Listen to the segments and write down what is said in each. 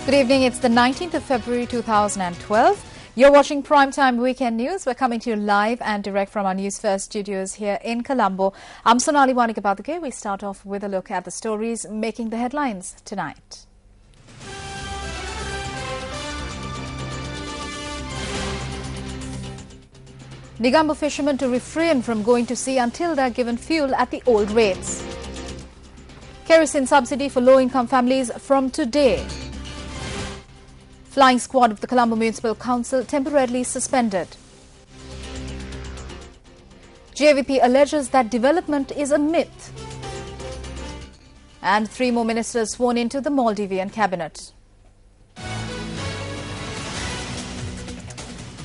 Good evening. It's the 19th of February 2012. You're watching Primetime Weekend News. We're coming to you live and direct from our News First studios here in Colombo. I'm Sonali Wanikapathake. We start off with a look at the stories making the headlines tonight. Negombo fishermen to refrain from going to sea until they're given fuel at the old rates. Kerosene subsidy for low-income families from today. Flying squad of the Colombo Municipal Council temporarily suspended. JVP alleges that development is a myth. And 3 more ministers sworn into the Maldivian cabinet.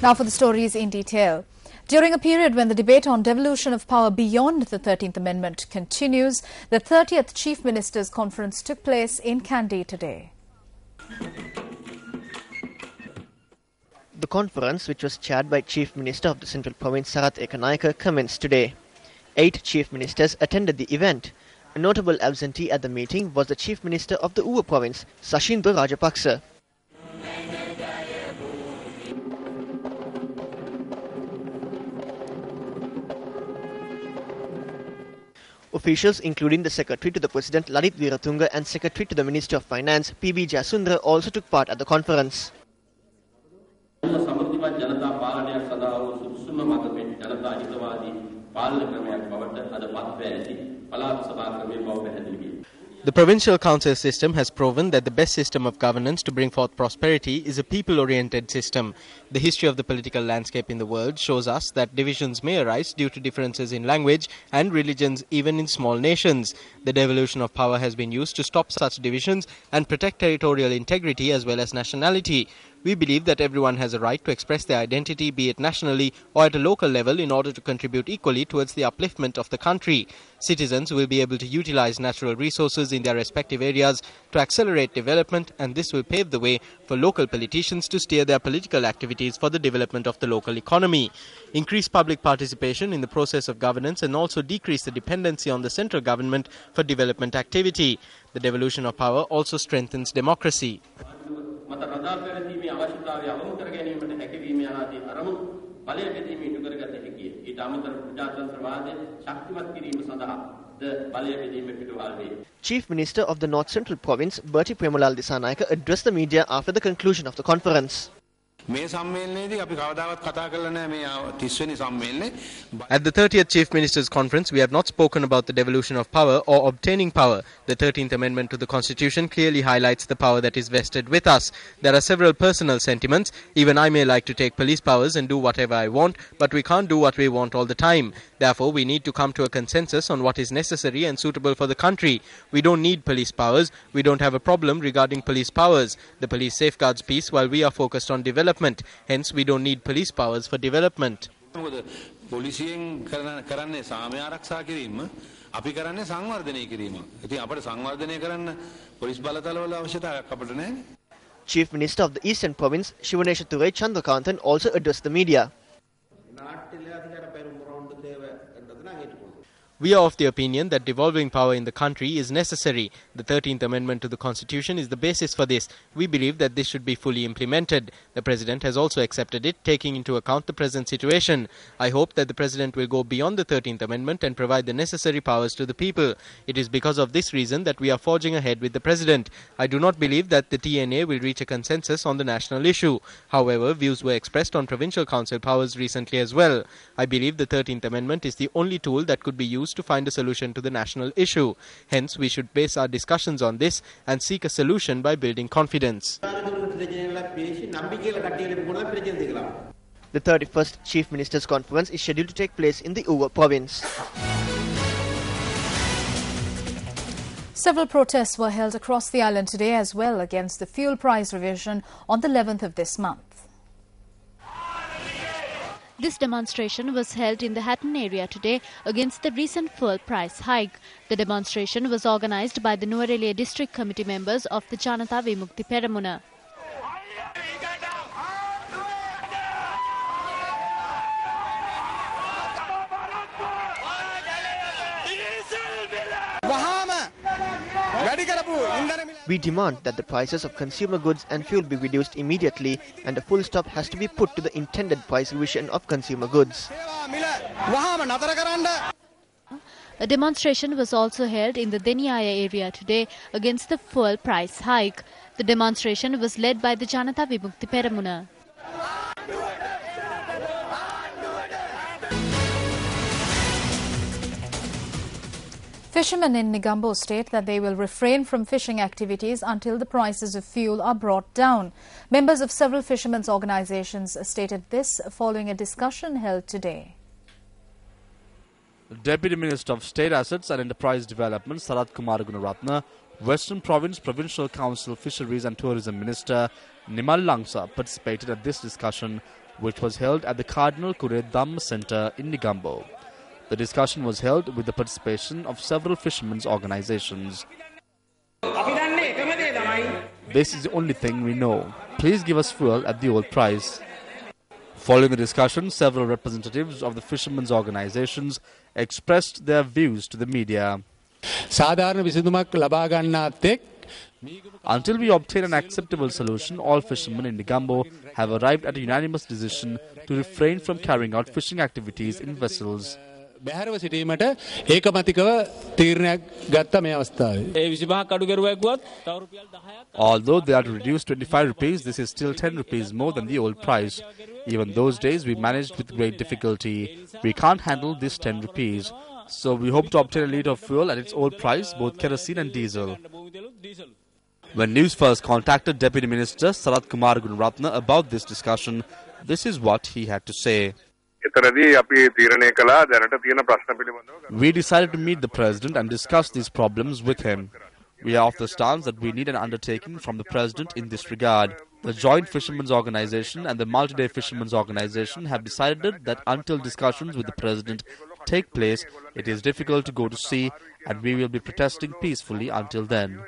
Now for the stories in detail. During a period when the debate on devolution of power beyond the 13th Amendment continues, the 30th Chief Ministers' Conference took place in Kandy today. The conference, which was chaired by Chief Minister of the Central Province Sarath Ekanayake, commenced today. 8 Chief Ministers attended the event. A notable absentee at the meeting was the Chief Minister of the Uva Province, Sashindra Rajapaksa. Officials, including the Secretary to the President Ladith Wiratunga and Secretary to the Ministry of Finance P.B. Jasundra, also took part at the conference. The provincial council system has proven that the best system of governance to bring forth prosperity is a people-oriented system. The history of the political landscape in the world shows us that divisions may arise due to differences in language and religions even in small nations. The devolution of power has been used to stop such divisions and protect territorial integrity as well as nationality. We believe that everyone has a right to express their identity, be it nationally or at a local level, in order to contribute equally towards the upliftment of the country. Citizens will be able to utilize natural resources in their respective areas to accelerate development, and this will pave the way for local politicians to steer their political activities for the development of the local economy. Increase public participation in the process of governance and also decrease the dependency on the central government for development activity. The devolution of power also strengthens democracy. Chief Minister of the North Central Province, Bertie Premalal Disanayake, addressed the media after the conclusion of the conference. At the 30th Chief Ministers' Conference, we have not spoken about the devolution of power or obtaining power. The 13th Amendment to the Constitution clearly highlights the power that is vested with us. There are several personal sentiments. Even I may like to take police powers and do whatever I want, but we can't do what we want all the time. Therefore, we need to come to a consensus on what is necessary and suitable for the country. We don't need police powers. We don't have a problem regarding police powers. The police safeguards peace while we are focused on development. Hence, we don't need police powers for development. Chief Minister of the Eastern Province, Shivanesha Thurai Chandrakanthan, also addressed the media. We are of the opinion that devolving power in the country is necessary. The 13th Amendment to the Constitution is the basis for this. We believe that this should be fully implemented. The President has also accepted it, taking into account the present situation. I hope that the President will go beyond the 13th Amendment and provide the necessary powers to the people. It is because of this reason that we are forging ahead with the President. I do not believe that the TNA will reach a consensus on the national issue. However, views were expressed on provincial council powers recently as well. I believe the 13th Amendment is the only tool that could be used to find a solution to the national issue. Hence, we should base our discussions on this and seek a solution by building confidence. The 31st Chief Ministers' Conference is scheduled to take place in the Uva Province. Several protests were held across the island today as well against the fuel price revision on the 11th of this month. This demonstration was held in the Hatton area today against the recent fuel price hike. The demonstration was organised by the Nuwara District Committee members of the Janatha Vimukthi Peramuna. We demand that the prices of consumer goods and fuel be reduced immediately and a full stop has to be put to the intended price revision of consumer goods. A demonstration was also held in the Deniaya area today against the fuel price hike. The demonstration was led by the Janatha Vimukthi Peramuna. Fishermen in Negombo state that they will refrain from fishing activities until the prices of fuel are brought down. Members of several fishermen's organizations stated this following a discussion held today. Deputy Minister of State Assets and Enterprise Development Sarath Kumar Gunaratne, Western Province Provincial Council Fisheries and Tourism Minister Nimal Langsa participated at this discussion, which was held at the Cardinal Kure Dhamma Centre in Negombo. The discussion was held with the participation of several fishermen's organizations. This is the only thing we know. Please give us fuel at the old price. Following the discussion, several representatives of the fishermen's organizations expressed their views to the media. Until we obtain an acceptable solution, all fishermen in Negombo have arrived at a unanimous decision to refrain from carrying out fishing activities in vessels. Although they are to reduce 25 rupees, this is still 10 rupees more than the old price. Even those days we managed with great difficulty. We can't handle this 10 rupees. So we hope to obtain a litre of fuel at its old price, both kerosene and diesel. When News First contacted Deputy Minister Sarath Kumar Gunaratne about this discussion, this is what he had to say. We decided to meet the President and discuss these problems with him. We are of the stance that we need an undertaking from the President in this regard. The Joint Fishermen's Organization and the Multi-Day Fishermen's Organization have decided that until discussions with the President take place, it is difficult to go to sea, and we will be protesting peacefully until then.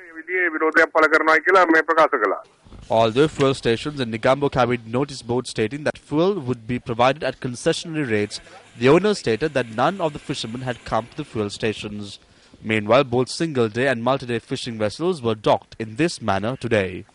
Although fuel stations in Negombo carried notice boards stating that fuel would be provided at concessionary rates, the owners stated that none of the fishermen had come to the fuel stations. Meanwhile, both single-day and multi-day fishing vessels were docked in this manner today.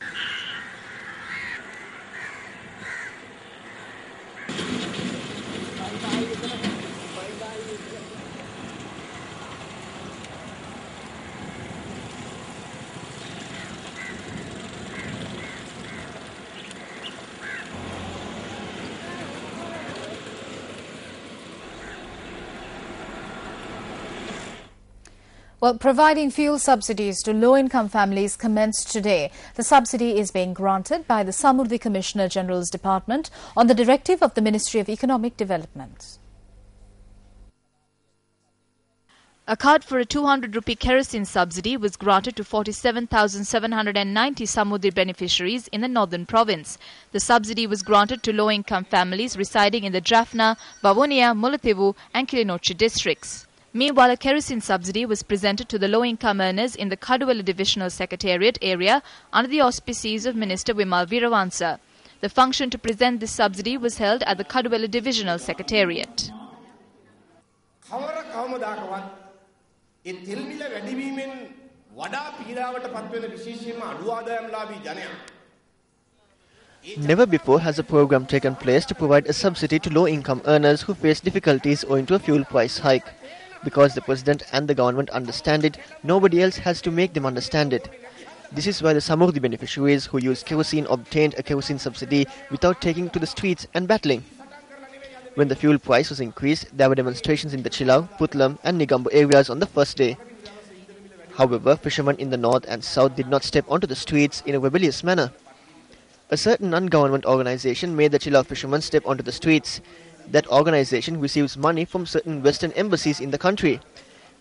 Well, providing fuel subsidies to low-income families commenced today. The subsidy is being granted by the Samurdhi Commissioner General's Department on the directive of the Ministry of Economic Development. A card for a 200 rupee kerosene subsidy was granted to 47,790 Samurdhi beneficiaries in the northern province. The subsidy was granted to low-income families residing in the Jaffna, Vavonia, Mullaitivu and Kilinochchi districts. Meanwhile, a kerosene subsidy was presented to the low-income earners in the Kaduvela Divisional Secretariat area under the auspices of Minister Vimal Weerawansa. The function to present this subsidy was held at the Kaduvela Divisional Secretariat. Never before has a program taken place to provide a subsidy to low-income earners who face difficulties owing to a fuel price hike. Because the President and the government understand it, nobody else has to make them understand it. This is why the Samurdhi beneficiaries who use kerosene obtained a kerosene subsidy without taking to the streets and battling. When the fuel price was increased, there were demonstrations in the Chilau, Putlam and Negombo areas on the first day. However, fishermen in the north and south did not step onto the streets in a rebellious manner. A certain non-government organization made the Chilau fishermen step onto the streets. That organization receives money from certain Western embassies in the country.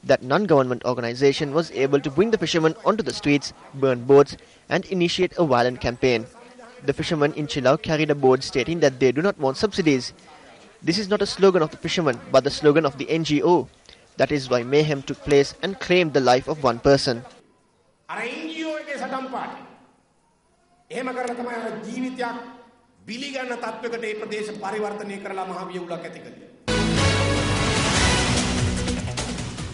That non-government organization was able to bring the fishermen onto the streets, burn boats and initiate a violent campaign. The fishermen in Chilau carried a board stating that they do not want subsidies. This is not a slogan of the fishermen, but the slogan of the NGO. That is why mayhem took place and claimed the life of one person.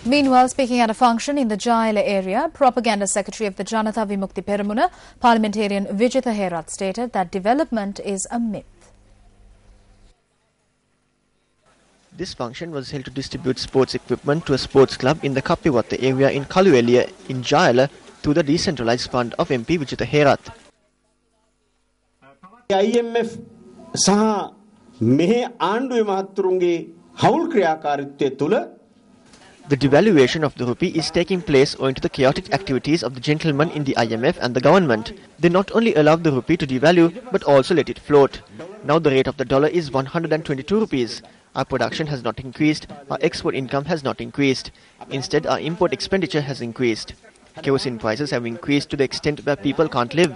Meanwhile, speaking at a function in the Jayala area, Propaganda Secretary of the Janatha Vimukti Peramuna, parliamentarian Vijitha Herath, stated that development is a myth. This function was held to distribute sports equipment to a sports club in the Kappiwatta area in Kalueliya in Jayala through the decentralised fund of MP Vijitha Herath. IMF සහ මෙහි ආණ්ඩුවේ මහත්තුරුන්ගේ හවුල් ක්‍රියාකාරීත්වය තුළ The devaluation of the rupee is taking place owing to the chaotic activities of the gentlemen in the IMF and the government. They not only allowed the rupee to devalue but also let it float. Now the rate of the dollar is 122 rupees. Our production has not increased, our export income has not increased. Instead, our import expenditure has increased. Kerosene prices have increased to the extent where people can't live.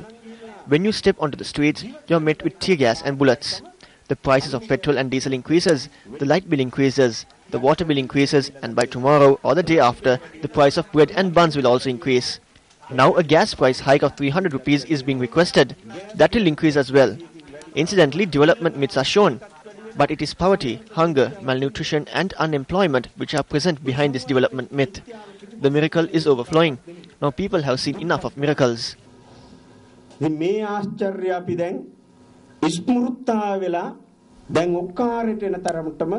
When you step onto the streets, you're met with tear gas and bullets. The prices of petrol and diesel increases, the light bill increases, the water bill increases, and by tomorrow or the day after, the price of bread and buns will also increase. Now a gas price hike of 300 rupees is being requested. That will increase as well. Incidentally, development myths are shown. But it is poverty, hunger, malnutrition and unemployment which are present behind this development myth. The miracle is overflowing. Now people have seen enough of miracles. මේ ආශ්චර්ය අපි දැන් ඉස්මෘත්තා වෙලා දැන් ඔක්කාරයට එන තරමටම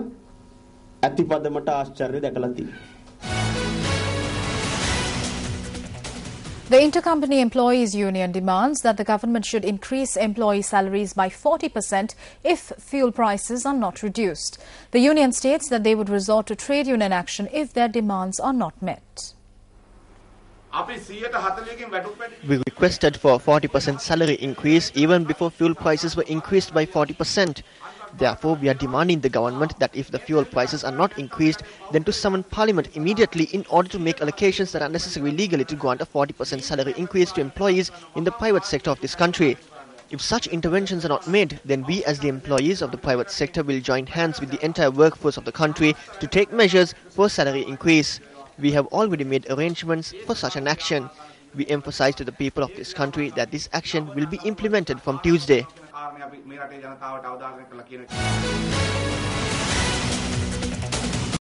අතිපදමට ආශ්චර්ය දැකලා තියෙනවා. The Intercompany Employees Union demands that the government should increase employee salaries by 40% if fuel prices are not reduced. The union states that they would resort to trade union action if their demands are not met. We requested for a 40% salary increase even before fuel prices were increased by 40%. Therefore, we are demanding the government that if the fuel prices are not increased, then to summon Parliament immediately in order to make allocations that are necessary legally to grant a 40% salary increase to employees in the private sector of this country. If such interventions are not made, then we as the employees of the private sector will join hands with the entire workforce of the country to take measures for salary increase. We have already made arrangements for such an action. We emphasize to the people of this country that this action will be implemented from Tuesday.